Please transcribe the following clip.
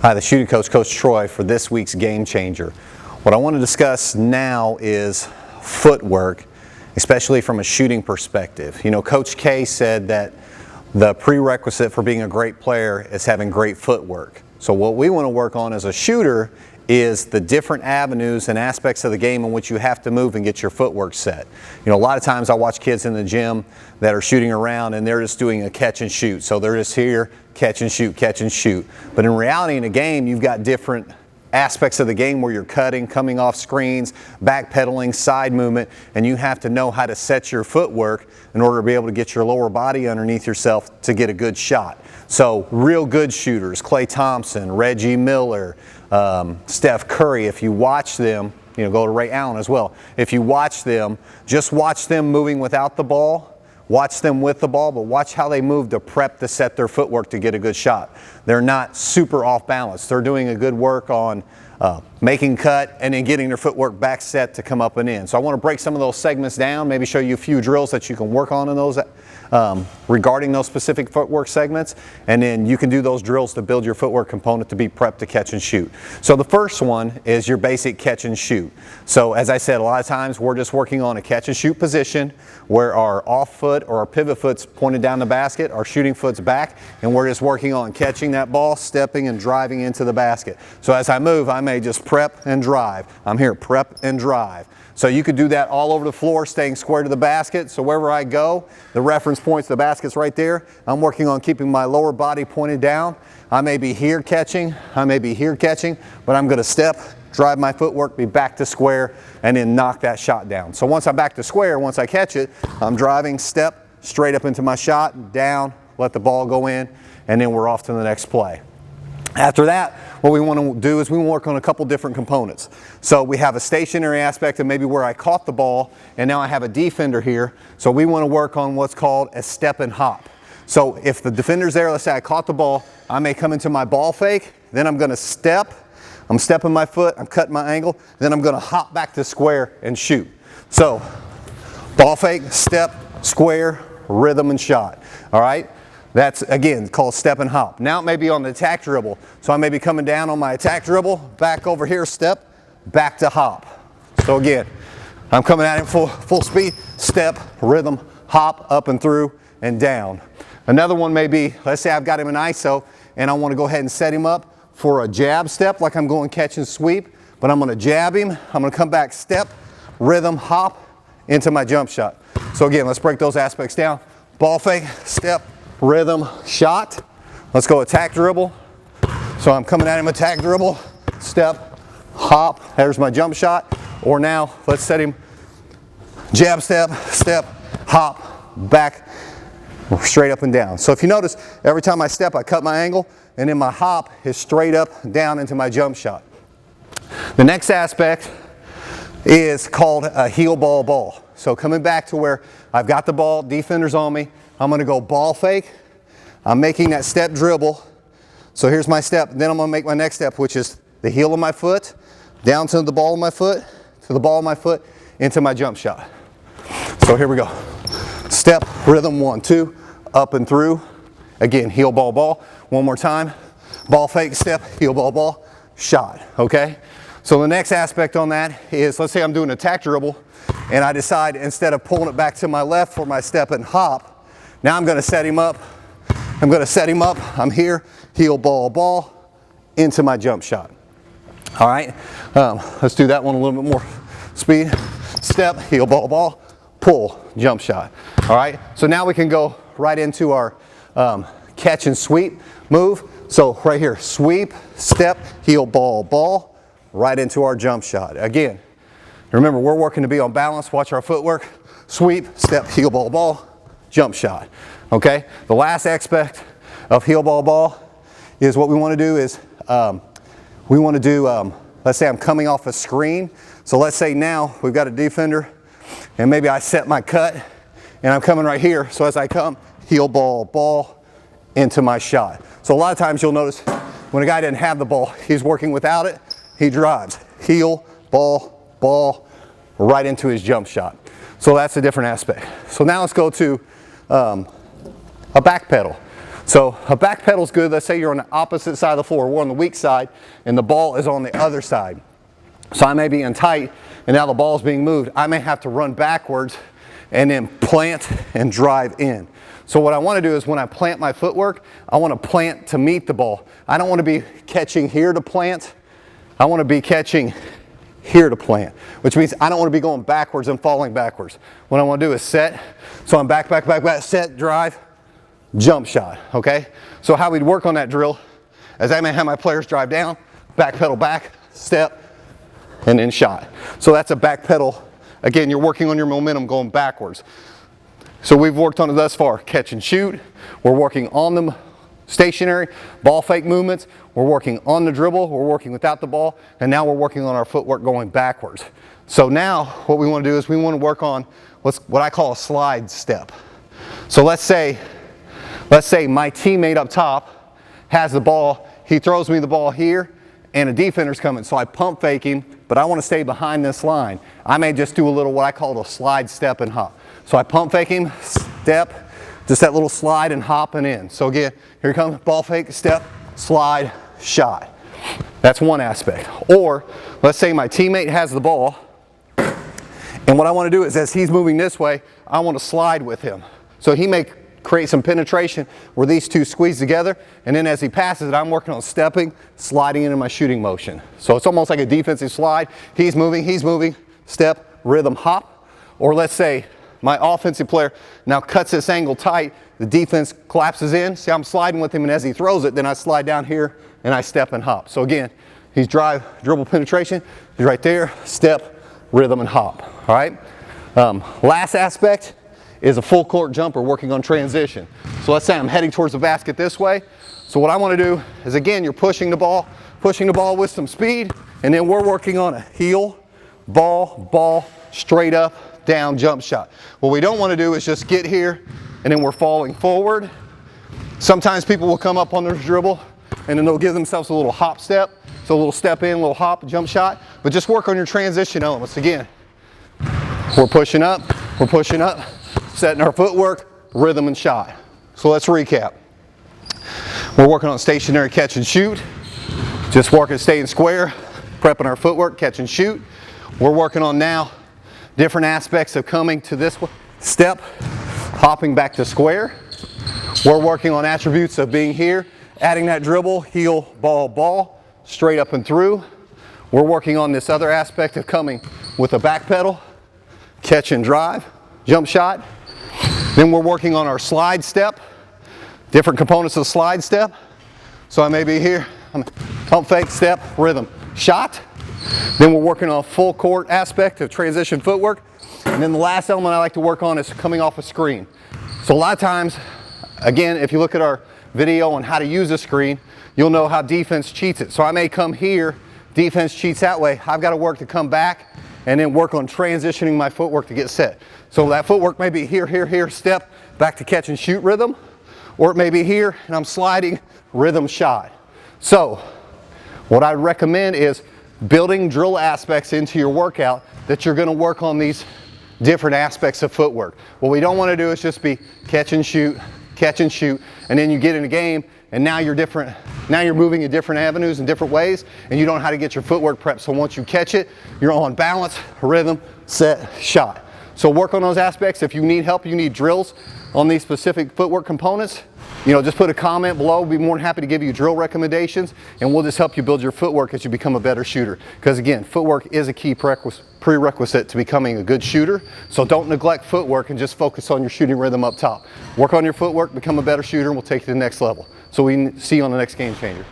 Hi, the shooting coach, Coach Troy, for this week's Game Changer. What I want to discuss now is footwork, especially from a shooting perspective. You know, Coach K said that the prerequisite for being a great player is having great footwork. So what we want to work on as a shooter is the different avenues and aspects of the game in which you have to move and get your footwork set. You know, a lot of times I watch kids in the gym that are shooting around and they're just doing a catch and shoot. So they're just here, catch and shoot, catch and shoot. But in reality, in a game, you've got different aspects of the game where you're cutting, coming off screens, backpedaling, side movement, and you have to know how to set your footwork in order to be able to get your lower body underneath yourself to get a good shot. So real good shooters, Klay Thompson, Reggie Miller, Steph Curry, if you watch them, you know, go to Ray Allen as well. If you watch them, just watch them moving without the ball. Watch them with the ball, but watch how they move to prep to set their footwork to get a good shot. They're not super off balance. They're doing a good work on making cut and then getting their footwork back set to come up and in. So I want to break some of those segments down, maybe show you a few drills that you can work on in those regarding those specific footwork segments, and then you can do those drills to build your footwork component to be prepped to catch and shoot. So the first one is your basic catch and shoot. So as I said, a lot of times we're just working on a catch and shoot position where our off foot or our pivot foot's pointed down the basket, our shooting foot's back, and we're just working on catching that ball, stepping and driving into the basket. So as I move, I may just prep and drive. I'm here, prep and drive. So you could do that all over the floor, staying square to the basket. So wherever I go, the reference points, the basket's right there. I'm working on keeping my lower body pointed down. I may be here catching, I may be here catching, but I'm gonna step, drive my footwork, be back to square, and then knock that shot down. So once I'm back to square, once I catch it, I'm driving, step, straight up into my shot, down, let the ball go in, and then we're off to the next play. After that, what we want to do is we want to work on a couple different components. So we have a stationary aspect of maybe where I caught the ball, and now I have a defender here. So we want to work on what's called a step and hop. So if the defender's there, let's say I caught the ball, I may come into my ball fake, then I'm going to step, I'm stepping my foot, I'm cutting my angle, then I'm going to hop back to square and shoot. So ball fake, step, square, rhythm and shot. All right? That's, again, called step and hop. Now it may be on the attack dribble. So I may be coming down on my attack dribble, back over here, step, back to hop. So again, I'm coming at him full speed, step, rhythm, hop, up and through and down. Another one may be, let's say I've got him in ISO and I want to go ahead and set him up for a jab step like I'm going catch and sweep, but I'm going to jab him, I'm going to come back, step, rhythm, hop into my jump shot. So again, let's break those aspects down. Ball fake, step, rhythm, shot. Let's go attack dribble. So I'm coming at him, attack dribble, step, hop, there's my jump shot. Or now, let's set him jab step, step, hop, back, straight up and down. So if you notice, every time I step, I cut my angle, and then my hop is straight up, down into my jump shot. The next aspect is called a heel ball ball. So coming back to where I've got the ball, defender's on me, I'm going to go ball fake. I'm making that step dribble. So here's my step. Then I'm going to make my next step, which is the heel of my foot, down to the ball of my foot, to the ball of my foot, into my jump shot. So here we go. Step, rhythm, 1, 2, up and through. Again, heel ball ball. One more time. Ball fake, step, heel ball ball, shot. Okay? So the next aspect on that is, let's say I'm doing an attack dribble, and I decide instead of pulling it back to my left for my step and hop, now I'm going to set him up. I'm going to set him up. I'm here, heel ball ball, into my jump shot. All right, let's do that one a little bit more speed. Step, heel ball ball, pull, jump shot. All right, so now we can go right into our catch and sweep move. So right here, sweep, step, heel ball ball, right into our jump shot. Again, remember, we're working to be on balance. Watch our footwork. Sweep, step, heel ball ball, jump shot. Okay? The last aspect of heel ball ball is what we want to do is let's say I'm coming off a screen. So let's say now we've got a defender and maybe I set my cut and I'm coming right here. So as I come, heel ball ball into my shot. So a lot of times you'll notice when a guy didn't have the ball, he's working without it, he drives. Heel, ball, ball, right into his jump shot. So that's a different aspect. So now let's go to a back pedal. So a back pedal is good. Let's say you're on the opposite side of the floor. We're on the weak side and the ball is on the other side. So I may be in tight and now the ball is being moved. I may have to run backwards and then plant and drive in. So what I want to do is when I plant my footwork, I want to plant to meet the ball. I don't want to be catching here to plant. I want to be catching here to plant, which means I don't want to be going backwards and falling backwards. What I want to do is set. So I'm back, set, drive, jump shot, okay? So how we'd work on that drill is I may have my players drive down, back pedal back, step, and then shot. So that's a back pedal. Again, you're working on your momentum going backwards. So we've worked on it thus far, catch and shoot. We're working on the stationary, ball fake movements. We're working on the dribble. We're working without the ball. And now we're working on our footwork going backwards. So now what we want to do is we want to work on what I call a slide step. So let's say my teammate up top has the ball. He throws me the ball here and a defender's coming. So I pump fake him, but I want to stay behind this line. I may just do a little what I call a slide step and hop. So I pump fake him, step, just that little slide and hopping in. So again, here comes ball fake, step, slide, shot. That's one aspect. Or let's say my teammate has the ball and what I want to do is as he's moving this way, I want to slide with him. So he may create some penetration where these two squeeze together, and then as he passes it, I'm working on stepping, sliding into my shooting motion. So it's almost like a defensive slide. He's moving, step, rhythm, hop. Or let's say my offensive player now cuts this angle tight, the defense collapses in, see I'm sliding with him, and as he throws it, then I slide down here and I step and hop. So again, he's drive, dribble, penetration, he's right there, step, rhythm, and hop, all right? Last aspect is a full court jumper working on transition. So let's say I'm heading towards the basket this way. So what I want to do is again, you're pushing the ball with some speed, and then we're working on a heel, ball, straight up, down, jump shot. What we don't want to do is just get here and then we're falling forward. Sometimes people will come up on their dribble and then they'll give themselves a little hop step. So a little step in, a little hop, jump shot, but just work on your transition elements. Again, we're pushing up, setting our footwork, rhythm, and shot. So let's recap. We're working on stationary catch and shoot, just working staying square, prepping our footwork, catch and shoot. We're working on now different aspects of coming to this step, hopping back to square. We're working on attributes of being here, adding that dribble, heel, ball, straight up and through. We're working on this other aspect of coming with a back pedal, catch and drive, jump shot. Then we're working on our slide step, different components of the slide step. So I may be here, pump fake, step, rhythm, shot. Then we're working on a full court aspect of transition footwork. And then the last element I like to work on is coming off a screen. So a lot of times, again, if you look at our video on how to use a screen, you'll know how defense cheats it. So I may come here, defense cheats that way. I've got to work to come back and then work on transitioning my footwork to get set. So that footwork may be here, step, back to catch and shoot rhythm, or it may be here and I'm sliding, rhythm, shot. So what I recommend is building drill aspects into your workout that you're going to work on these different aspects of footwork. What we don't want to do is just be catch and shoot, and then you get in a game and now you're different. Now you're moving in different avenues in different ways and you don't know how to get your footwork prepped. So once you catch it, you're on balance, rhythm, set, shot. So work on those aspects. If you need help, you need drills on these specific footwork components, just put a comment below. We'll be more than happy to give you drill recommendations and we'll just help you build your footwork as you become a better shooter. Because again, footwork is a key prerequisite to becoming a good shooter. So don't neglect footwork and just focus on your shooting rhythm up top. Work on your footwork, become a better shooter, and we'll take you to the next level. So we see you on the next Game Changer.